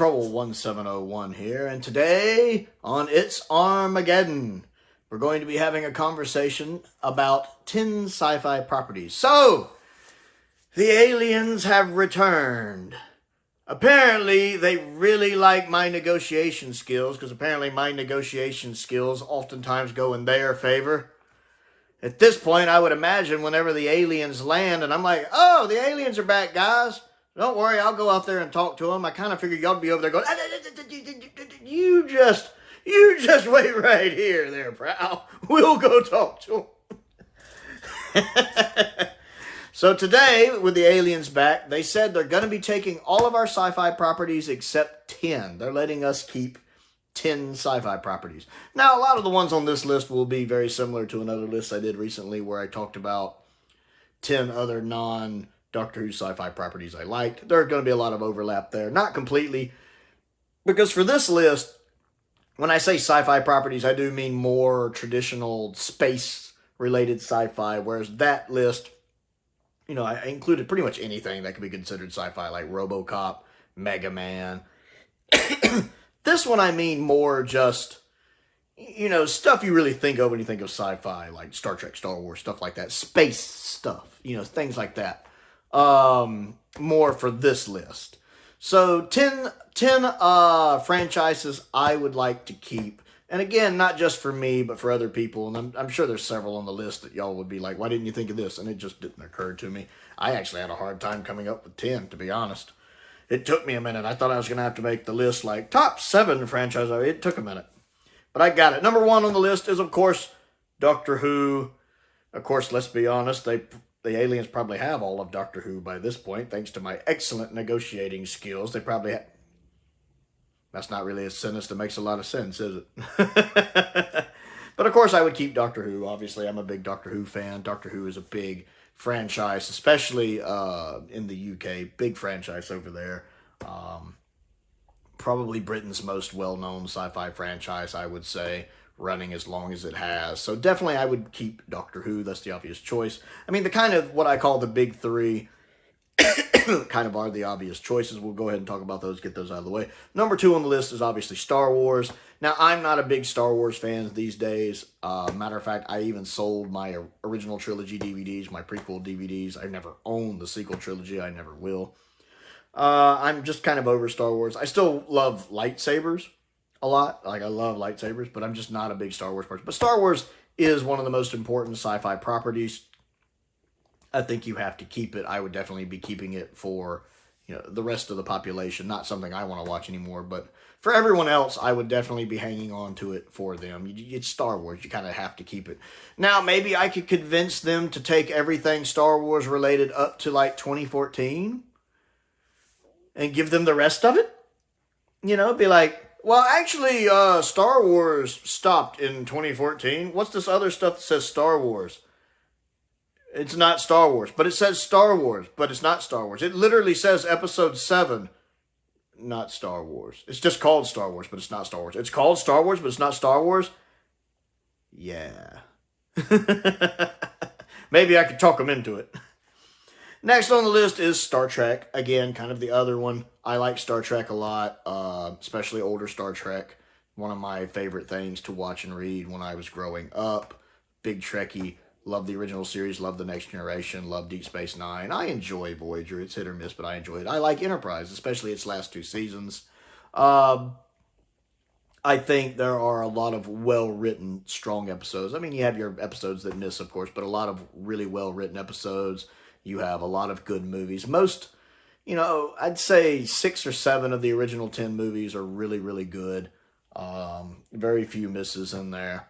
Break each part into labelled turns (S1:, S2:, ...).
S1: Prowl 1701 here, and today on It's Armageddon, we're going to be having a conversation about 10 sci-fi properties. So, the aliens have returned. Apparently, they really like my negotiation skills, because apparently my negotiation skills oftentimes go in their favor. At this point, I would imagine whenever the aliens land, and I'm like, oh, the aliens are back, guys. Don't worry, I'll go out there and talk to them. I kind of figured y'all would be over there going, you just wait right here there, Prowl. We'll go talk to them. So today, with the aliens back, they said they're going to be taking all of our sci-fi properties except 10. They're letting us keep 10 sci-fi properties. Now, a lot of the ones on this list will be very similar to another list I did recently where I talked about 10 other non-Doctor Who sci-fi properties I liked. There's going to be a lot of overlap there. Not completely, because for this list, when I say sci-fi properties, I do mean more traditional space-related sci-fi, whereas that list, you know, I included pretty much anything that could be considered sci-fi, like RoboCop, Mega Man. This one I mean more just, you know, stuff you really think of when you think of sci-fi, like Star Trek, Star Wars, stuff like that. Space stuff, you know, things like that. More for this list. So 10 franchises I would like to keep. And again, not just for me, but for other people. And I'm sure there's several on the list that y'all would be like, why didn't you think of this? And it just didn't occur to me. I actually had a hard time coming up with 10, to be honest. It took me a minute. I thought I was going to have to make the list like top 7 franchises. It took a minute. But I got it. Number 1 on the list is, of course, Doctor Who. Of course, let's be honest, the aliens probably have all of Doctor Who by this point, thanks to my excellent negotiating skills. They probably have... That's not really a sentence that makes a lot of sense, is it? But of course I would keep Doctor Who. Obviously, I'm a big Doctor Who fan. Doctor Who is a big franchise, especially in the UK. Big franchise over there. Probably Britain's most well-known sci-fi franchise, I would say, running as long as it has. So definitely I would keep Doctor Who. That's the obvious choice. I mean, the kind of what I call the big 3 kind of are the obvious choices. We'll go ahead and talk about those, get those out of the way. Number 2 on the list is obviously Star Wars. Now, I'm not a big Star Wars fan these days. Matter of fact, I even sold my original trilogy DVDs, my prequel DVDs. I never owned the sequel trilogy. I never will. I'm just kind of over Star Wars. I still love lightsabers a lot. Like, I love lightsabers, but I'm just not a big Star Wars person. But Star Wars is one of the most important sci-fi properties. I think you have to keep it. I would definitely be keeping it for, you know, the rest of the population. Not something I want to watch anymore, but for everyone else, I would definitely be hanging on to it for them. It's Star Wars. You kind of have to keep it. Now, maybe I could convince them to take everything Star Wars related up to like 2014 and give them the rest of it. You know, be like, well, actually, Star Wars stopped in 2014. What's this other stuff that says Star Wars? It's not Star Wars, but it says Star Wars, but it's not Star Wars. It literally says Episode 7, not Star Wars. It's just called Star Wars, but it's not Star Wars. It's called Star Wars, but it's not Star Wars? Yeah. Maybe I could talk them into it. Next on the list is Star Trek. Again, kind of the other one. I like Star Trek a lot, especially older Star Trek. One of my favorite things to watch and read when I was growing up. Big Trekkie. Love the original series, love The Next Generation, love Deep Space Nine. I enjoy Voyager. It's hit or miss, but I enjoy it. I like Enterprise, especially its last 2 seasons. I think there are a lot of well-written, strong episodes. I mean, you have your episodes that miss, of course, but a lot of really well-written episodes. You have a lot of good movies. Most, you know, I'd say 6 or 7 of the original 10 movies are really, really good. Very few misses in there.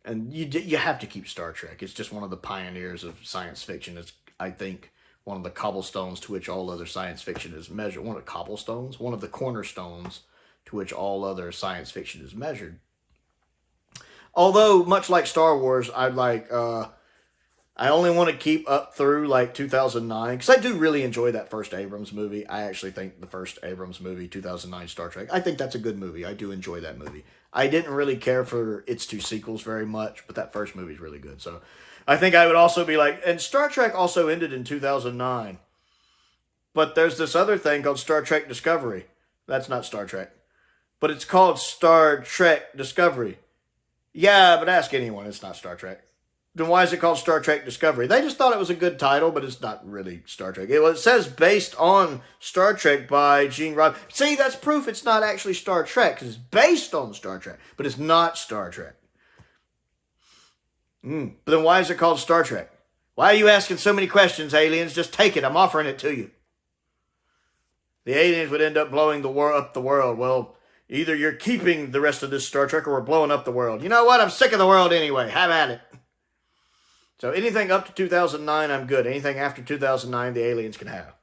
S1: And you have to keep Star Trek. It's just one of the pioneers of science fiction. It's, I think, one of the cobblestones to which all other science fiction is measured. One of the cobblestones? One of the cornerstones to which all other science fiction is measured. Although, much like Star Wars, I only want to keep up through like 2009, because I do really enjoy that first Abrams movie. I actually think the first Abrams movie, 2009 Star Trek, I think that's a good movie. I do enjoy that movie. I didn't really care for its 2 sequels very much, but that first movie is really good. So I think I would also be like, and Star Trek also ended in 2009. But there's this other thing called Star Trek Discovery. That's not Star Trek. But it's called Star Trek Discovery. Yeah, but ask anyone, it's not Star Trek. Then why is it called Star Trek Discovery? They just thought it was a good title, but it's not really Star Trek. It says based on Star Trek by Gene Roddenberry. See, that's proof it's not actually Star Trek, because it's based on Star Trek, but it's not Star Trek. But then why is it called Star Trek? Why are you asking so many questions, aliens? Just take it. I'm offering it to you. The aliens would end up blowing up the world. Well, either you're keeping the rest of this Star Trek or we're blowing up the world. You know what? I'm sick of the world anyway. Have at it. So anything up to 2009, I'm good. Anything after 2009, the aliens can have.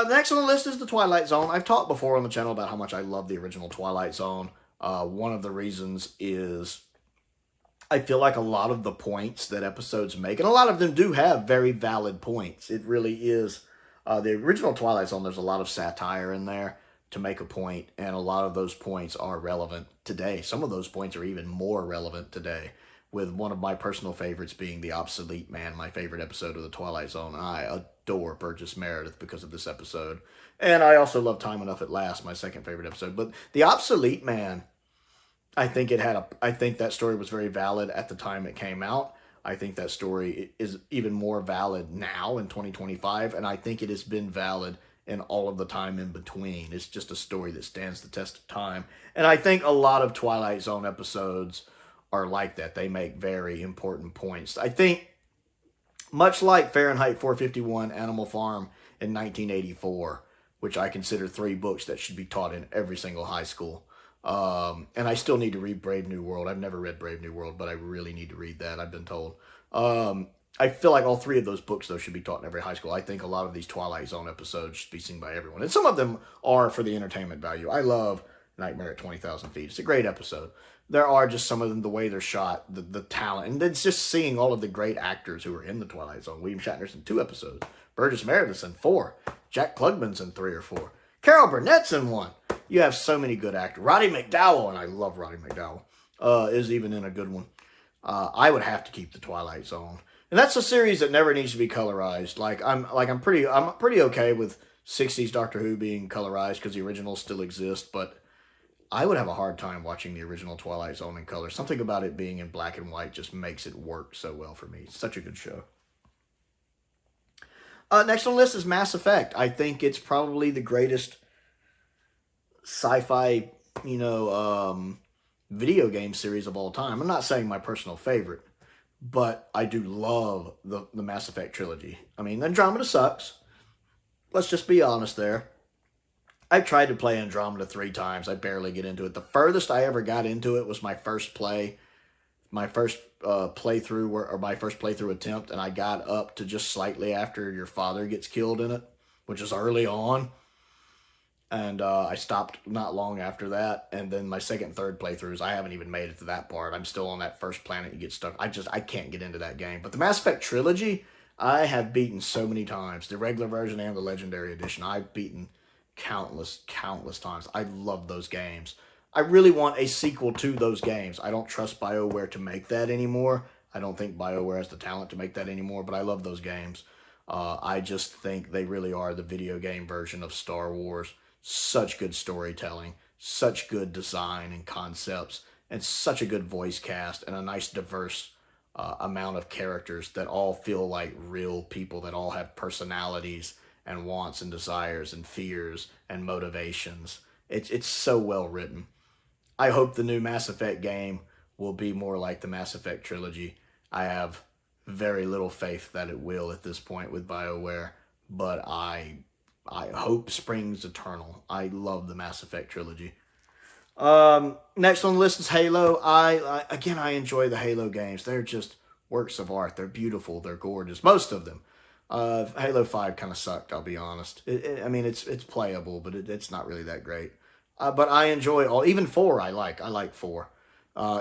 S1: Next on the list is the Twilight Zone. I've talked before on the channel about how much I love the original Twilight Zone. One of the reasons is I feel like a lot of the points that episodes make, and a lot of them do have very valid points. It really is. The original Twilight Zone, there's a lot of satire in there to make a point, and a lot of those points are relevant today. Some of those points are even more relevant today, with one of my personal favorites being The Obsolete Man, my favorite episode of the Twilight Zone. I adore Burgess Meredith because of this episode. And I also love Time Enough at Last, my second favorite episode. But The Obsolete Man, I think that story was very valid at the time it came out. I think that story is even more valid now in 2025, and I think it has been valid in all of the time in between. It's just a story that stands the test of time. And I think a lot of Twilight Zone episodes are like that. They make very important points. I think, much like Fahrenheit 451, Animal Farm in 1984, which I consider 3 books that should be taught in every single high school. And I still need to read Brave New World. I've never read Brave New World, but I really need to read that, I've been told. I feel like all 3 of those books, though, should be taught in every high school. I think a lot of these Twilight Zone episodes should be seen by everyone. And some of them are for the entertainment value. I love Nightmare at 20,000 Feet. It's a great episode. There are just some of them, the way they're shot, the talent, and then just seeing all of the great actors who were in the Twilight Zone. William Shatner's in 2 episodes. Burgess Meredith's in 4. Jack Klugman's in 3 or 4. Carol Burnett's in 1. You have so many good actors. Roddy McDowall, and I love Roddy McDowall, is even in a good one. I would have to keep the Twilight Zone. And that's a series that never needs to be colorized. I'm pretty okay with 60s Doctor Who being colorized because the originals still exist, but I would have a hard time watching the original Twilight Zone in color. Something about it being in black and white just makes it work so well for me. It's such a good show. Next on the list is Mass Effect. I think it's probably the greatest sci-fi, video game series of all time. I'm not saying my personal favorite, but I do love the Mass Effect trilogy. I mean, Andromeda sucks. Let's just be honest there. I've tried to play Andromeda 3 times. I barely get into it. The furthest I ever got into it was my first playthrough attempt, and I got up to just slightly after your father gets killed in it, which is early on. And I stopped not long after that. And then my second and third playthroughs, I haven't even made it to that part. I'm still on that first planet you get stuck. I can't get into that game. But the Mass Effect trilogy, I have beaten so many times. The regular version and the Legendary Edition, I've beaten countless times. I love those games. I really want a sequel to those games. I don't trust BioWare to make that anymore. I don't think BioWare has the talent to make that anymore, but I love those games. I just think they really are the video game version of Star Wars. Such good storytelling, such good design and concepts, and such a good voice cast, and a nice diverse amount of characters that all feel like real people, that all have personalities and wants and desires and fears and motivations. It's so well written. I hope the new Mass Effect game will be more like the Mass Effect trilogy. I have very little faith that it will at this point with BioWare, but I hope springs eternal. I love the Mass Effect trilogy. Next on the list is Halo. I enjoy the Halo games. They're just works of art. They're beautiful. They're gorgeous. Most of them. Halo 5 kind of sucked, I'll be honest. It's playable, but it's not really that great. But I enjoy all. Even 4 I like. I like 4.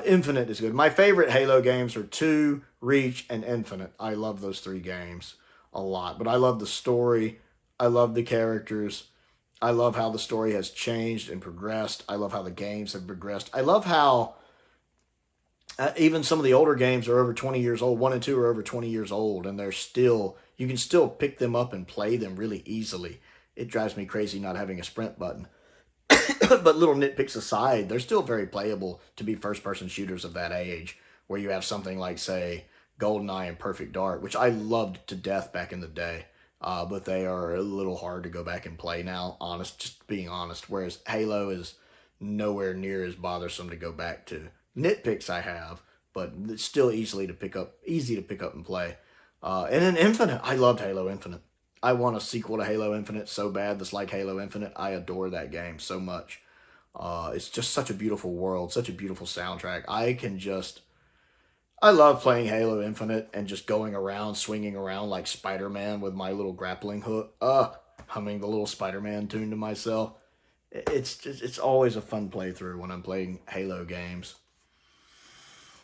S1: Infinite is good. My favorite Halo games are 2, Reach, and Infinite. I love those 3 games a lot. But I love the story. I love the characters. I love how the story has changed and progressed. I love how the games have progressed. I love how even some of the older games are over 20 years old. 1 and 2 are over 20 years old, and you can still pick them up and play them really easily. it drives me crazy not having a sprint button. But little nitpicks aside, they're still very playable to be first-person shooters of that age, where you have something like, say, GoldenEye and Perfect Dark, which I loved to death back in the day. But they are a little hard to go back and play now, just being honest. Whereas Halo is nowhere near as bothersome to go back to. Nitpicks I have, but it's still easy to pick up and play. And then Infinite, I loved Halo Infinite. I want a sequel to Halo Infinite so bad that's like Halo Infinite. I adore that game so much. It's just such a beautiful world, such a beautiful soundtrack. I love playing Halo Infinite and just going around, swinging around like Spider-Man with my little grappling hook. Humming the little Spider-Man tune to myself. It's always a fun playthrough when I'm playing Halo games.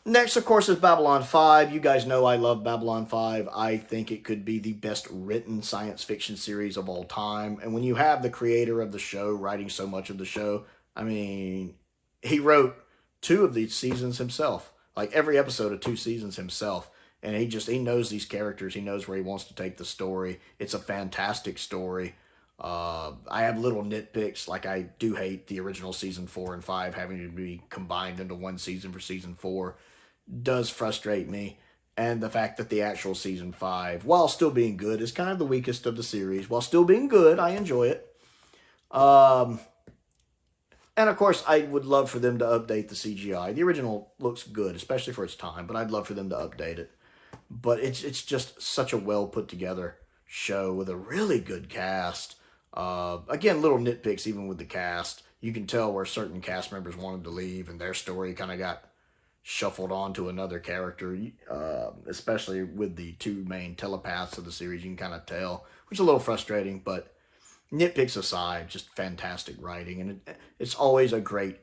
S1: Next, of course, is Babylon 5. You guys know I love Babylon 5. I think it could be the best written science fiction series of all time. And when you have the creator of the show writing so much of the show, I mean, he wrote 2 of these seasons himself. Like every episode of 2 seasons himself. And he knows these characters. He knows where he wants to take the story. It's a fantastic story. I have little nitpicks, like I do hate the original season 4 and 5 having to be combined into one season for season 4. Does frustrate me. And the fact that the actual season 5, while still being good, is kind of the weakest of the series. While still being good, I enjoy it. And of course, I would love for them to update the CGI. The original looks good, especially for its time, but I'd love for them to update it. But it's just such a well put together show with a really good cast. Again, little nitpicks even with the cast. You can tell where certain cast members wanted to leave and their story kind of got shuffled onto another character, especially with the 2 main telepaths of the series. You can kind of tell, which is a little frustrating, but nitpicks aside, just fantastic writing, and it's always a great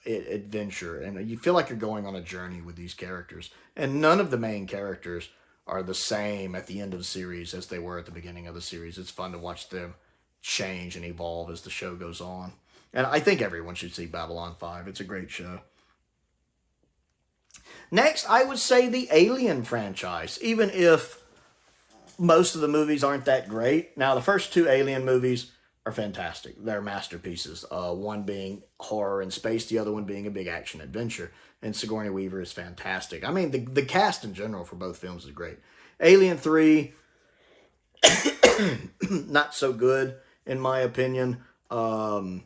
S1: adventure, and you feel like you're going on a journey with these characters, and none of the main characters are the same at the end of the series as they were at the beginning of the series. It's fun to watch them change and evolve as the show goes on, and I think everyone should see Babylon 5. It's a great show. Next, I would say the Alien franchise, even if most of the movies aren't that great. Now, the first 2 Alien movies are fantastic. They're masterpieces. One being horror and space, the other one being a big action adventure. And Sigourney Weaver is fantastic. I mean, the cast in general for both films is great. Alien 3, not so good, in my opinion. Even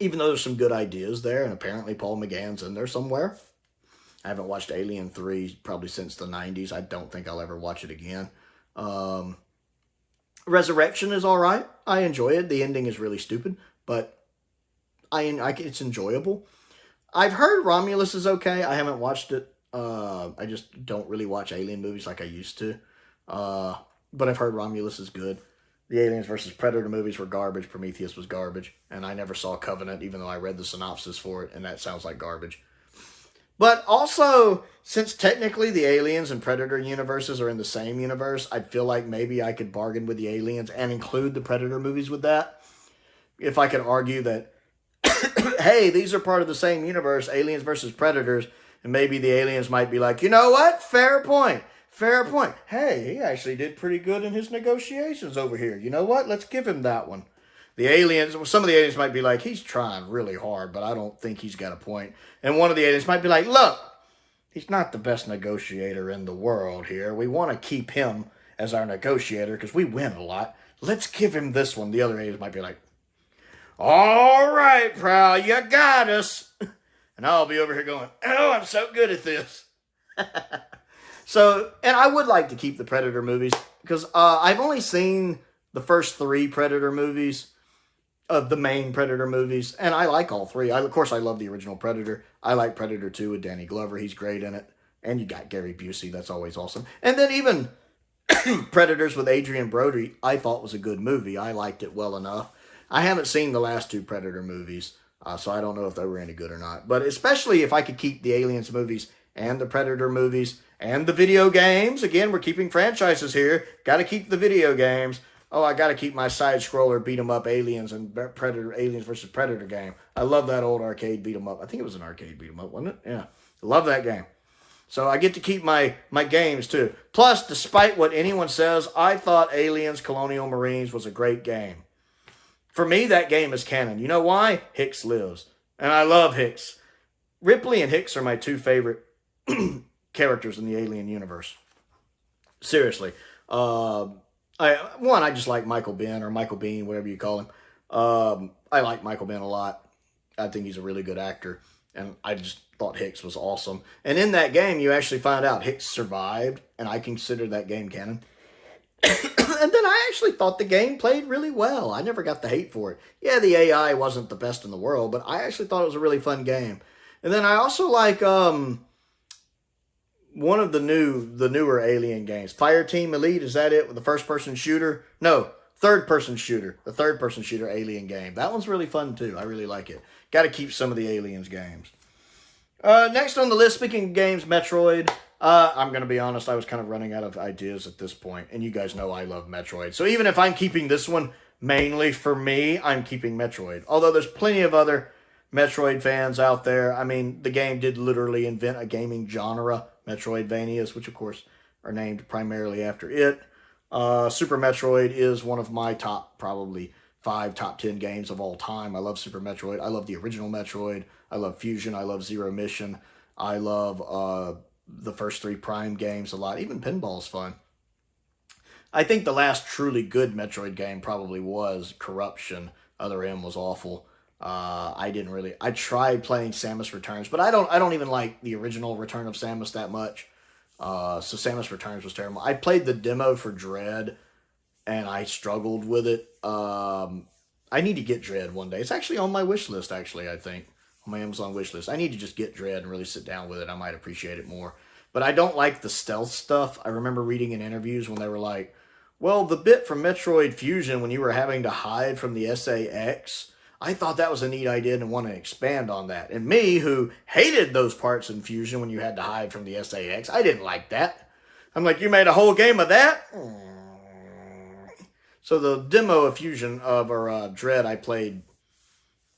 S1: though there's some good ideas there, and apparently Paul McGann's in there somewhere. I haven't watched Alien 3 probably since the 90s. I don't think I'll ever watch it again. Resurrection is all right. I enjoy it. The ending is really stupid, but it's enjoyable. I've heard Romulus is okay. I haven't watched it. I just don't really watch Alien movies like I used to. But I've heard Romulus is good. The Aliens vs. Predator movies were garbage. Prometheus was garbage. And I never saw Covenant, even though I read the synopsis for it, and that sounds like garbage. But also, since technically the Aliens and Predator universes are in the same universe, I feel like maybe I could bargain with the Aliens and include the Predator movies with that. If I could argue that, hey, these are part of the same universe, Aliens versus Predators, and maybe the Aliens might be like, you know what? Fair point. Fair point. Hey, he actually did pretty good in his negotiations over here. You know what? Let's give him that one. The aliens, some of the aliens might be like, he's trying really hard, but I don't think he's got a point. And one of the aliens might be like, look, he's not the best negotiator in the world here. We want to keep him as our negotiator because we win a lot. Let's give him this one. The other aliens might be like, all right, Prowl, you got us. And I'll be over here going, oh, I'm so good at this. So, and I would like to keep the Predator movies because I've only seen the first 3 Predator movies. Of the main Predator movies, and I like all 3. Of course, I love the original Predator. I like Predator 2 with Danny Glover. He's great in it. And you got Gary Busey. That's always awesome. And then even Predators with Adrian Brody, I thought was a good movie. I liked it well enough. I haven't seen the last 2 Predator movies, so I don't know if they were any good or not. But especially if I could keep the Aliens movies and the Predator movies and the video games. Again, we're keeping franchises here. Got to keep the video games. Oh, I got to keep my side-scroller beat-em-up Aliens and Predator, Aliens versus Predator game. I love that old arcade beat-em-up. I think it was an arcade beat-em-up, wasn't it? Yeah. I love that game. So I get to keep my games, too. Plus, despite what anyone says, I thought Aliens Colonial Marines was a great game. For me, that game is canon. You know why? Hicks lives. And I love Hicks. Ripley and Hicks are my two favorite characters in the Alien universe. Seriously. I just like Michael Biehn, or Michael Biehn, whatever you call him. I like Michael Biehn a lot. I think he's a really good actor. And I just thought Hicks was awesome. And in that game, you actually find out Hicks survived, and I consider that game canon. And then I actually thought the game played really well. I never got the hate for it. Yeah, the AI wasn't the best in the world, but I actually thought it was a really fun game. And then I also like one of the newer Alien games. Fireteam Elite, is that it? With the first-person shooter? No, third-person shooter. The third-person shooter Alien game. That one's really fun, too. I really like it. Got to keep some of the Aliens games. Next on the list, speaking of games, Metroid. I'm going to be honest, I was kind of running out of ideas at this point, and you guys know I love Metroid. So even if I'm keeping this one mainly for me, I'm keeping Metroid. Although there's plenty of other Metroid fans out there. I mean, the game did literally invent a gaming genre, Metroidvanias, which of course are named primarily after it. Super Metroid is one of my top, probably 5 top 10 games of all time. I love Super Metroid. I love the original Metroid. I love Fusion. I love Zero Mission. I love the first 3 Prime games a lot. Even Pinball's fun. I think the last truly good Metroid game probably was Corruption. Other M was awful. I tried playing Samus Returns, but I don't even like the original Return of Samus that much. So Samus Returns was terrible. I played the demo for Dread, and I struggled with it. I need to get Dread one day. It's actually on my wish list, actually, I think. On my Amazon wish list. I need to just get Dread and really sit down with it. I might appreciate it more. But I don't like the stealth stuff. I remember reading in interviews when they were like, well, the bit from Metroid Fusion when you were having to hide from the SAX, I thought that was a neat idea and want to expand on that. And me, who hated those parts in Fusion when you had to hide from the SAX, I didn't like that. I'm like, you made a whole game of that? So the demo of Fusion, or Dread I played,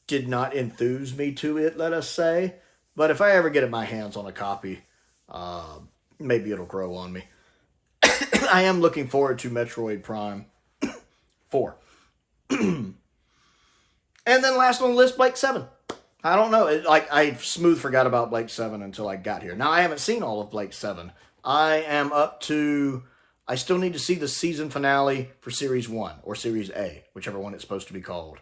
S1: did not enthuse me to it, let us say. But if I ever get my hands on a copy, maybe it'll grow on me. I am looking forward to Metroid Prime 4. And then last on the list, Blake 7. I don't know. I smooth forgot about Blake 7 until I got here. Now, I haven't seen all of Blake 7. I am up to... I still need to see the season finale for Series 1, or Series A, whichever one it's supposed to be called.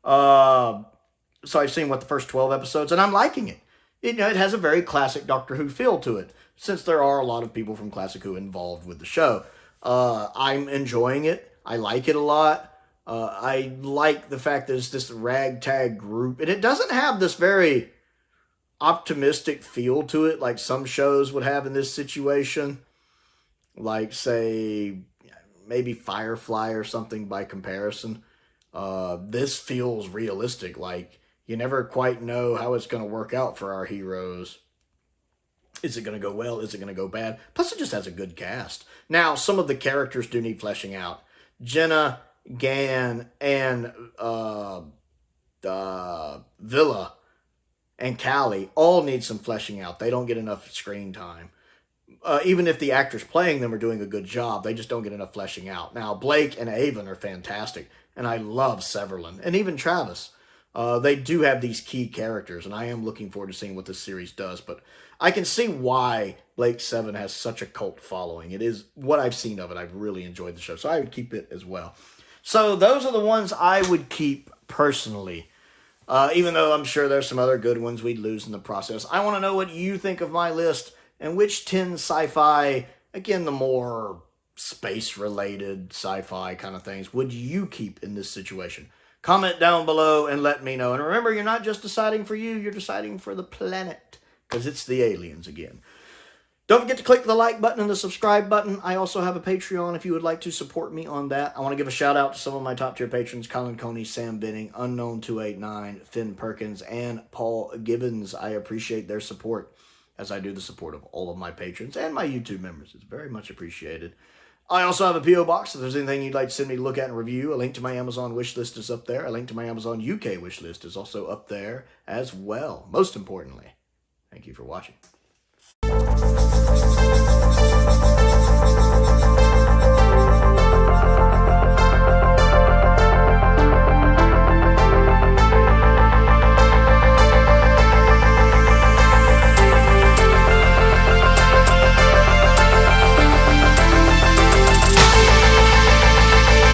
S1: So I've seen, the first 12 episodes, and I'm liking it. It has a very classic Doctor Who feel to it, since there are a lot of people from Classic Who involved with the show. I'm enjoying it. I like it a lot. I like the fact that it's this ragtag group, and it doesn't have this very optimistic feel to it like some shows would have in this situation. Like, say, maybe Firefly or something by comparison. This feels realistic, like you never quite know how it's going to work out for our heroes. Is it going to go well? Is it going to go bad? Plus, it just has a good cast. Now, some of the characters do need fleshing out. Jenna, Gan, and Villa and Callie all need some fleshing out. They don't get enough screen time. Even if the actors playing them are doing a good job, they just don't get enough fleshing out. Now, Blake and Avon are fantastic, and I love Severlin, and even Travis. They do have these key characters, and I am looking forward to seeing what this series does, but I can see why Blake 7 has such a cult following. It is what I've seen of it. I've really enjoyed the show, so I would keep it as well. So those are the ones I would keep personally, even though I'm sure there's some other good ones we'd lose in the process. I want to know what you think of my list, and which 10 sci-fi, again, the more space-related sci-fi kind of things, would you keep in this situation? Comment down below and let me know. And remember, you're not just deciding for you, you're deciding for the planet, because it's the aliens again. Don't forget to click the like button and the subscribe button. I also have a Patreon if you would like to support me on that. I want to give a shout out to some of my top tier patrons: Colin Coney, Sam Venning, Unknown289, Finn Perkins, and Paul Gibbons. I appreciate their support, as I do the support of all of my patrons and my YouTube members. It's very much appreciated. I also have a P.O. box. If there's anything you'd like to send me to look at and review, a link to my Amazon wish list is up there. A link to my Amazon UK wish list is also up there as well. Most importantly, thank you for watching.